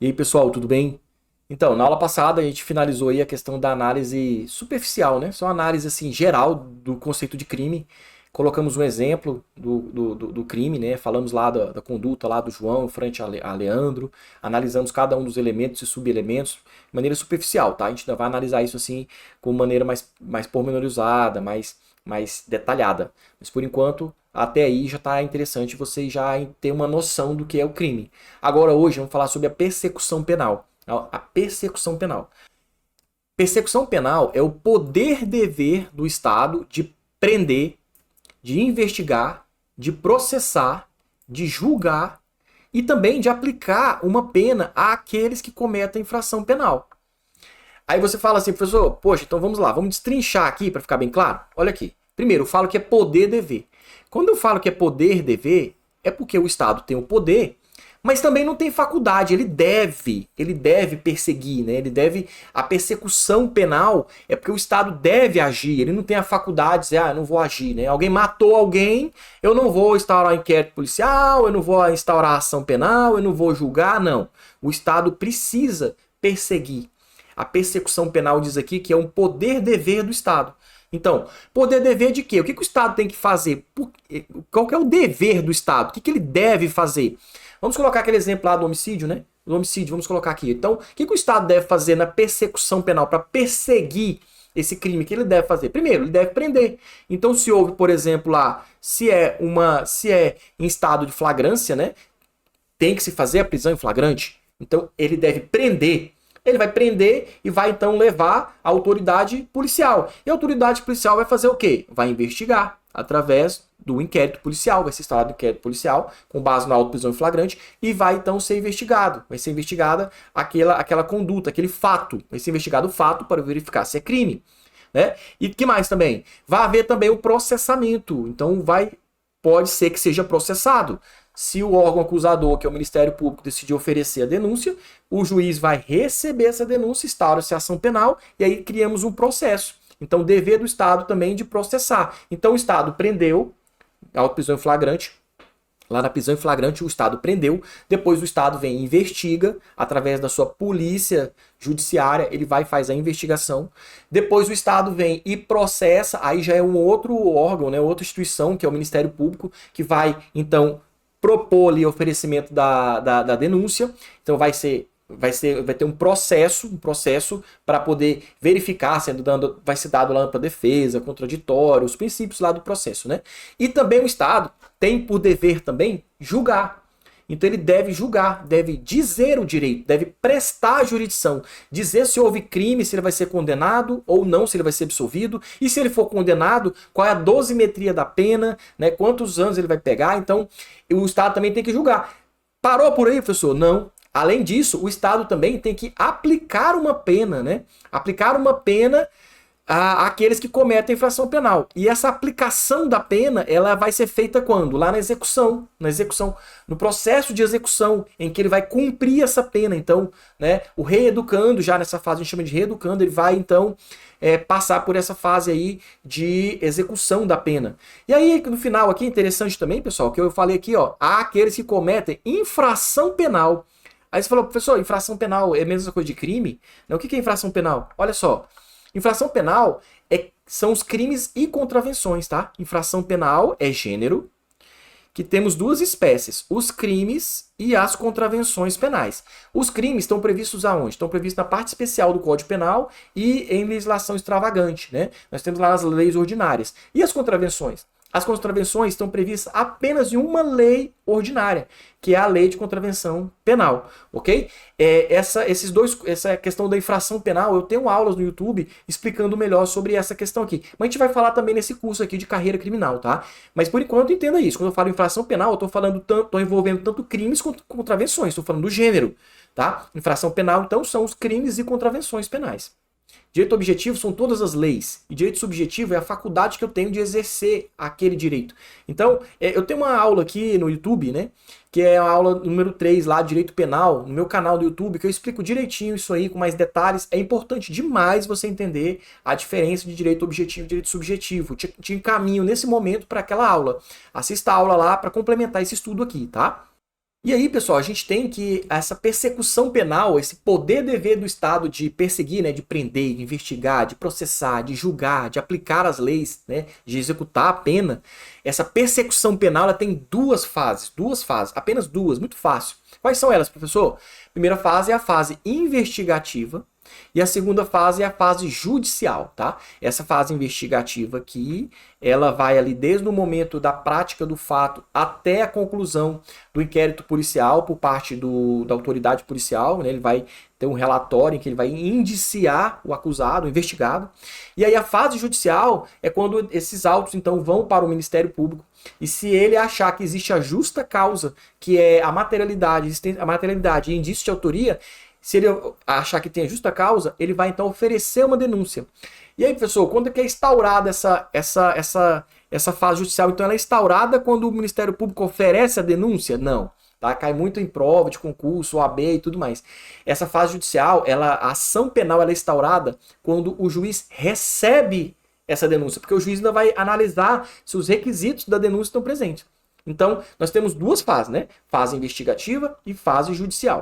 E aí, pessoal, tudo bem? Então, na aula passada a gente finalizou aí a questão da análise superficial, né? Só uma análise assim geral do conceito de crime. Colocamos um exemplo do crime, né? Falamos lá da conduta lá do João frente a Leandro, analisamos cada um dos elementos e subelementos de maneira superficial, tá? A gente ainda vai analisar isso assim com maneira mais pormenorizada, mais detalhada. Mas por enquanto, até aí já está interessante você já ter uma noção do que é o crime. Agora hoje vamos falar sobre a persecução penal. A persecução penal. Persecução penal é o poder-dever do Estado de prender, de investigar, de processar, de julgar e também de aplicar uma pena àqueles que cometem infração penal. Aí você fala assim, professor, poxa, então vamos lá, vamos destrinchar aqui para ficar bem claro. Olha aqui. Primeiro, eu falo que é poder-dever. Quando eu falo que é poder-dever, é porque o Estado tem o poder, mas também não tem faculdade, ele deve perseguir, né? Ele deve, a persecução penal é porque o Estado deve agir, ele não tem a faculdade de dizer, eu não vou agir, né? Alguém matou alguém, eu não vou instaurar inquérito policial, eu não vou instaurar ação penal, eu não vou julgar, não. O Estado precisa perseguir. A persecução penal diz aqui que é um poder-dever do Estado. Então, poder-dever de quê? O que o Estado tem que fazer? Qual que é o dever do Estado? O que ele deve fazer? Vamos colocar aquele exemplo lá do homicídio, né? Do homicídio, vamos colocar aqui. Então, o que o Estado deve fazer na persecução penal para perseguir esse crime? O que ele deve fazer? Primeiro, ele deve prender. Então, se houve, por exemplo, lá, se é em estado de flagrância, né? Tem que se fazer a prisão em flagrante. Então, ele deve prender. Ele vai prender e vai então levar a autoridade policial. E a autoridade policial vai fazer o quê? Vai investigar através do inquérito policial. Vai ser instaurado o inquérito policial com base na auto-prisão em flagrante e vai então ser investigado. Vai ser investigada aquela conduta, aquele fato. Vai ser investigado o fato para verificar se é crime. Né? E que mais também? Vai haver também o processamento. Então pode ser que seja processado. Se o órgão acusador, que é o Ministério Público, decidir oferecer a denúncia, o juiz vai receber essa denúncia, instaura-se a ação penal e aí criamos um processo. Então, o dever do Estado também de processar. Então, o Estado prendeu, auto-prisão em flagrante, lá na prisão em flagrante o Estado prendeu, depois o Estado vem e investiga, através da sua polícia judiciária, ele vai e faz a investigação, depois o Estado vem e processa, aí já é um outro órgão, né, outra instituição, que é o Ministério Público, que vai, então, propor ali o oferecimento da denúncia, então vai ter um processo para poder verificar, vai ser dado lá para defesa, contraditório, os princípios lá do processo, né? E também o Estado tem por dever também julgar. Então ele deve julgar, deve dizer o direito, deve prestar a jurisdição, dizer se houve crime, se ele vai ser condenado ou não, se ele vai ser absolvido, e se ele for condenado, qual é a dosimetria da pena, né, quantos anos ele vai pegar. Então o Estado também tem que julgar. Parou por aí, professor? Não. Além disso, o Estado também tem que aplicar uma pena, né? Aplicar uma pena àqueles que cometem infração penal. E essa aplicação da pena, ela vai ser feita quando? Lá na execução, no processo de execução, em que ele vai cumprir essa pena. Então, né, o reeducando, já nessa fase a gente chama de reeducando, ele vai então passar por essa fase aí de execução da pena. E aí, no final aqui, interessante também, pessoal, que eu falei aqui, ó, há aqueles que cometem infração penal. Aí você falou, professor, infração penal é a mesma coisa de crime? Não, o que é infração penal? Olha só, infração penal são os crimes e contravenções, tá? Infração penal é gênero, que temos duas espécies, os crimes e as contravenções penais. Os crimes estão previstos aonde? Estão previstos na parte especial do Código Penal e em legislação extravagante, né? Nós temos lá as leis ordinárias. E as contravenções? As contravenções estão previstas apenas em uma lei ordinária, que é a lei de contravenção penal, ok? Essa questão da infração penal, eu tenho aulas no YouTube explicando melhor sobre essa questão aqui. Mas a gente vai falar também nesse curso aqui de carreira criminal, tá? Mas por enquanto entenda isso. Quando eu falo infração penal, eu estou envolvendo tanto crimes quanto contravenções. Estou falando do gênero, tá? Infração penal, então, são os crimes e contravenções penais. Direito objetivo são todas as leis. E direito subjetivo é a faculdade que eu tenho de exercer aquele direito. Então, eu tenho uma aula aqui no YouTube, né? Que é a aula número 3 lá, Direito Penal, no meu canal do YouTube, que eu explico direitinho isso aí, com mais detalhes. É importante demais você entender a diferença de direito objetivo e direito subjetivo. Te encaminho nesse momento para aquela aula. Assista a aula lá para complementar esse estudo aqui, tá? E aí, pessoal, a gente tem que essa persecução penal, esse poder-dever do Estado de perseguir, né, de prender, de investigar, de processar, de julgar, de aplicar as leis, né, de executar a pena. Essa persecução penal ela tem duas fases, apenas duas, muito fácil. Quais são elas, professor? A primeira fase é a fase investigativa. E a segunda fase é a fase judicial, tá? Essa fase investigativa aqui, ela vai ali desde o momento da prática do fato até a conclusão do inquérito policial por parte da autoridade policial, né? Ele vai ter um relatório em que ele vai indiciar o acusado, o investigado. E aí a fase judicial é quando esses autos então vão para o Ministério Público e se ele achar que existe a justa causa, que é a materialidade e indício de autoria, se ele achar que tem a justa causa, ele vai então oferecer uma denúncia. E aí, professor, quando é que é instaurada essa fase judicial? Então ela é instaurada quando o Ministério Público oferece a denúncia? Não. Tá? Cai muito em prova de concurso, OAB e tudo mais. Essa fase judicial, a ação penal ela é instaurada quando o juiz recebe essa denúncia, porque o juiz ainda vai analisar se os requisitos da denúncia estão presentes. Então, nós temos duas fases, né? Fase investigativa e fase judicial.